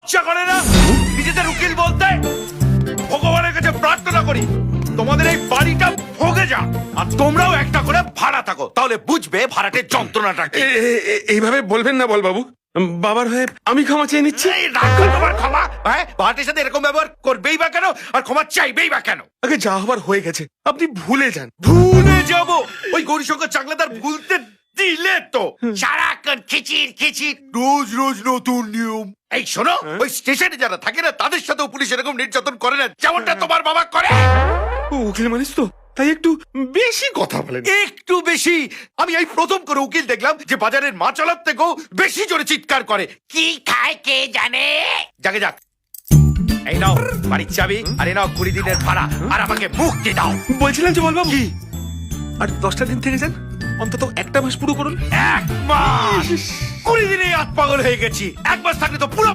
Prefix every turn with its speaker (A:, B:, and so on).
A: ইচ্ছা করে না নিজেদের উকিল বলতে? ভগবানের কাছে প্রার্থনা করি তোমাদের এই বাড়িটা ভোগে যা, আর তোমরাও একটা করে ভাড়া থাকো, তাহলে বুঝবে ভাড়াটের যন্ত্রণাটা কি।
B: এইভাবে বলবেন না বল বাবু, বাবার হয়ে আমি ক্ষমা চেয়ে নিচ্ছি।
A: এই রাখো তোমার ক্ষমা। হ্যাঁ, ভাড়াটের সাথে এরকম ব্যবহার করবেই বা কেন, আর ক্ষমা চাইবেই বা কেন?
B: আগে যা হবার হয়ে গেছে, আপনি ভুলে যান।
A: ভুলে যাব? ওই গৌরীশঙ্কর চাকলাদার ভুলতে দিলে তো সারাক্ষণ খিচির খিচির, রোজ রোজ নতুন নিয়ম। এই শোনো, ওই স্টেশনে যারা থাকে না তাদের সাথেও পুলিশ এরকম নির্যাতন করে না, যেমনটা তোমার বাবা করে।
B: ও উকিল মানিস তো, তাই একটু বেশি কথা বলেন।
A: একটু বেশি? আমি এই প্রথম করে উকিল দেখলাম যে বাজারের মাছালার থেকেও বেশি জোরে চিৎকার করে। কি খায় কে জানে? যাকে যাক, এই নাও বাড়ির চাবি, আর এই নাও 20 দিনের ভাড়া, আর আমাকে মুক্তি দাও।
B: বলছিলেন যে বল বাবু, আর 10টা দিন থেকে যান, অন্তত একটা মাস পুরো করুন।
A: 1 মাস? 20 দিনে আত পাগল হয়ে গেছি। 1 মাস থাকলে তো পুরো